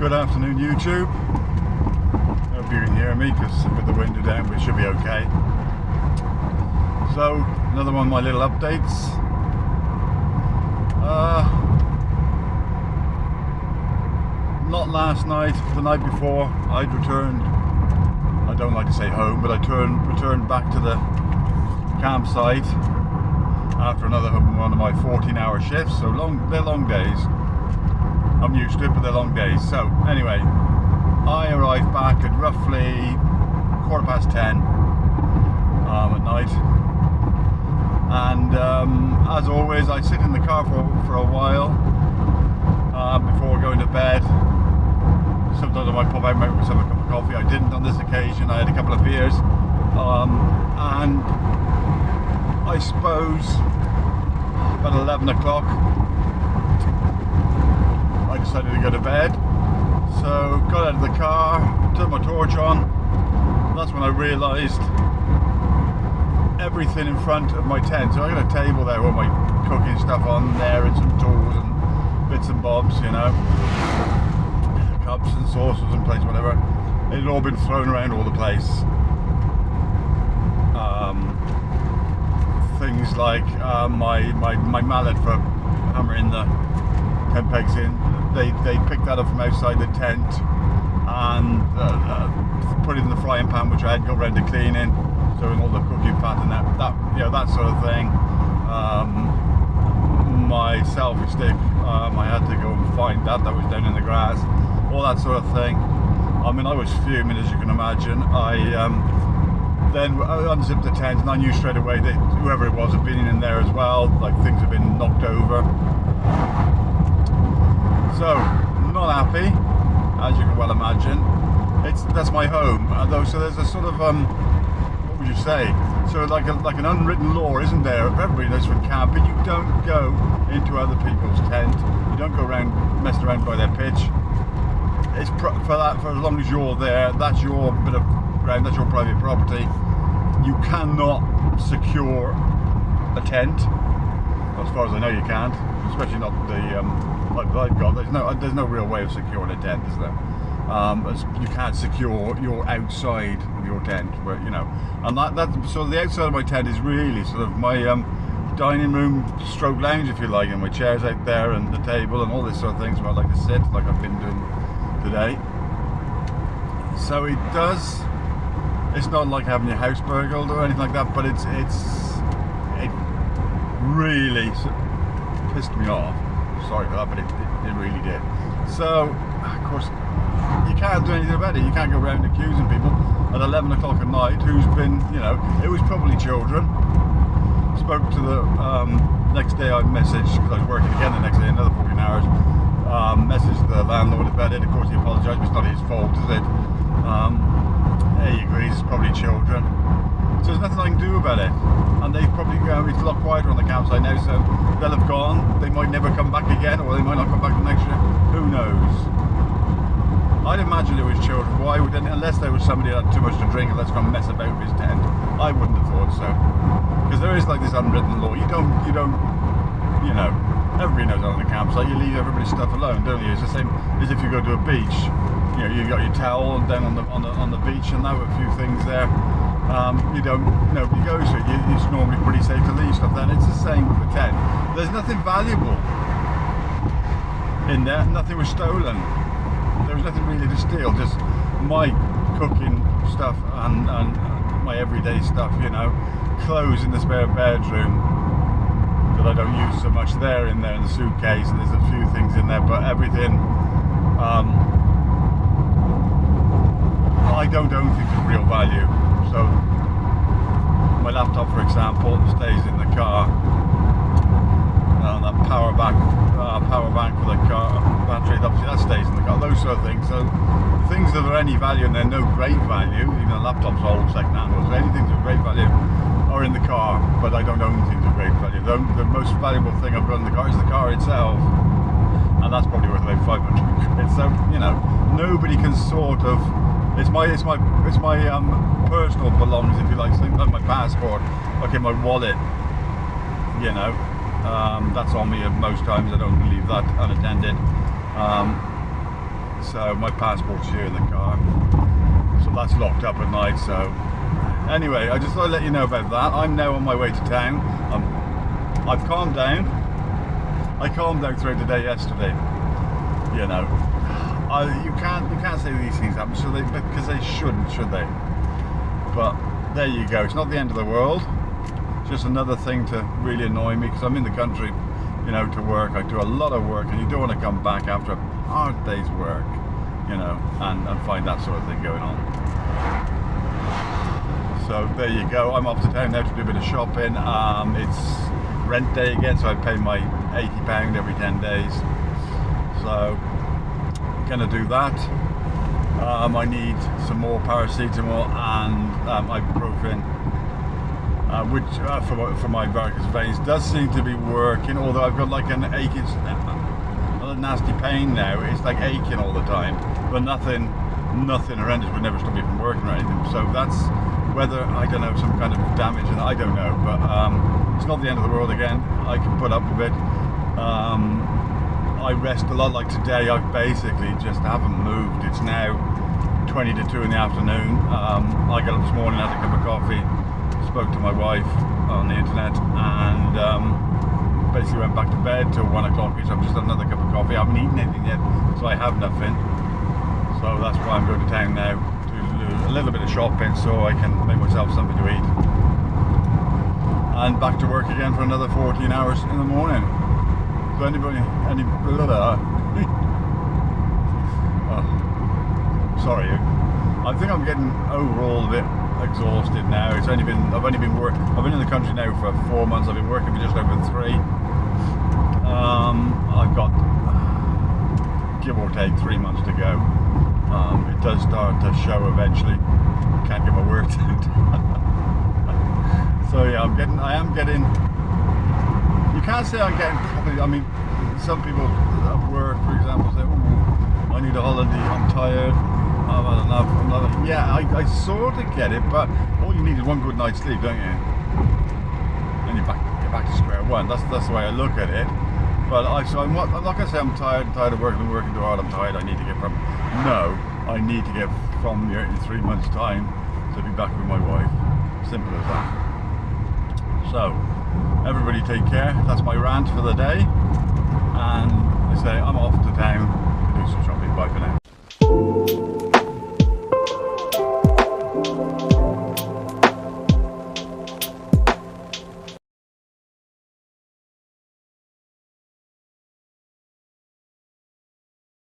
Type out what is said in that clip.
Good afternoon, YouTube. Hope you can hear me because with the window down we should be okay. So, another one of my little updates. Not last night, the night before, I'd returned, I don't like to say home, but I returned back to the campsite after one of my 14-hour shifts. So they're long days. I'm used to it, but they're long days. So anyway, I arrived back at roughly 10:15 at night, and as always, I sit in the car for a while before going to bed. Sometimes I might pop out and have a cup of coffee. I didn't on this occasion. I had a couple of beers, and I suppose about 11 o'clock I decided to go to bed. So got out of the car, turned my torch on. That's when I realised everything in front of my tent. So I got a table there with my cooking stuff on there and some tools and bits and bobs, you know, cups and saucers and plates, whatever. It had all been thrown around all the place. Things like my mallet for hammering the tent pegs in. They picked that up from outside the tent and put it in the frying pan, which I had got around to cleaning, so in all the cooking fat and that you know, that sort of thing. My selfie stick, I had to go and find that was down in the grass, all that sort of thing. I mean, I was fuming, as you can imagine. Then I unzipped the tent and I knew straight away that whoever it was had been in there as well, like things had been knocked over. So, not happy, as you can well imagine. That's my home, though. So there's a sort of what would you say? So like an unwritten law, isn't there? Everybody knows from camping, you don't go into other people's tent. You don't go around messing around by their pitch. It's for as long as you're there. That's your bit of ground. That's your private property. You cannot secure a tent, as far as I know. You can't, especially not the like I've got. There's no real way of securing a tent, is there? You can't secure your outside of your tent, but you know, and so the outside of my tent is really sort of my dining room stroke lounge, if you like, and my chairs out there and the table and all this sort of things where I like to sit, like I've been doing today. So it's not like having your house burgled or anything like that, but it really pissed me off. Sorry for that, but it really did. So, of course, you can't do anything about it. You can't go around accusing people at 11 o'clock at night who's been, you know, it was probably children. Spoke to the next day. I messaged, because I was working again the next day, another 14 hours. Messaged the landlord about it. Of course, he apologised, but it's not his fault, is it? He agrees, it's probably children. So there's nothing I can do about it. And they've probably, it's a lot quieter on the campsite now, so they'll have gone. They might never come back again, or they might not come back the next year. Who knows? I'd imagine it was children. Why would, unless there was somebody that had too much to drink and let's go and mess about with his tent. I wouldn't have thought so. Because there is like this unwritten law. You don't, you know, everybody knows on the campsite, you leave everybody's stuff alone, don't you? It's the same as if you go to a beach. You know, you got your towel down on the beach and that with a few things there. Nobody goes to it. It's normally pretty safe to leave stuff there. And it's the same with the tent. There's nothing valuable in there. Nothing was stolen. There was nothing really to steal. Just my cooking stuff and my everyday stuff. You know, clothes in the spare bedroom that I don't use so much. They're in there in the suitcase, and there's a few things in there, but everything. I don't own things of real value. So my laptop, for example, stays in the car. That power bank for the car battery, obviously that stays in the car. Those sort of things. So things that are any value, and they're no great value. Even the laptop's old, second-hand, so anything of great value are in the car. But I don't own things of great value. The most valuable thing I've got in the car is the car itself, and that's probably worth about 500 quid. So you know, nobody can sort of. It's my personal belongings, if you like, things like my passport, okay, my wallet, you know, that's on me at most times. I don't leave that unattended. so my passport's here in the car, so that's locked up at night. So anyway, I just thought I'd let you know about that. I'm now on my way to town. I've calmed down. I calmed down throughout the day yesterday. You know, you can't say these things happen, should they? Because they shouldn't, should they? But there you go. It's not the end of the world. It's just another thing to really annoy me, because I'm in the country, you know, to work. I do a lot of work, and you don't want to come back after a hard day's work, you know, and find that sort of thing going on. So there you go. I'm off to town now to do a bit of shopping. It's rent day again, so I pay my £80 every 10 days. So gonna do that. I need some more paracetamol and ibuprofen, which for my varicose veins does seem to be working, although I've got like an aching, a nasty pain now. It's like aching all the time, but nothing horrendous would never stop me from working or anything. So that's whether, I don't know, some kind of damage, and I don't know, but it's not the end of the world again. I can put up with it. I rest a lot. Like today, I basically just haven't moved. It's now 20 to 2 in the afternoon. I got up this morning, had a cup of coffee, spoke to my wife on the internet, and basically went back to bed till 1 o'clock. So I've just had another cup of coffee. I haven't eaten anything yet, so I have nothing. So that's why I'm going to town now to do a little bit of shopping, so I can make myself something to eat. And back to work again for another 14 hours in the morning. So sorry, I think I'm getting overall a bit exhausted now. I've only been in the country now for 4 months. I've been working for just over 3. I've got, give or take, 3 months to go. It does start to show eventually. Can't get my words out. So yeah, I am getting. You can't say I'm getting probably. I mean, some people at work, for example, say, "Oh, I need a holiday. I'm tired. I've had enough." I'm not, yeah, I sort of get it, but all you need is one good night's sleep, don't you? And you're back to square one. That's the way I look at it. But I'm not gonna say I'm tired of working too hard. I'm tired. I need to get from. No, I need to get from here in 3 months' time to be back with my wife. Simple as that. So, everybody take care. That's my rant for the day. And I say I'm off to town to do some shopping. Bye for now.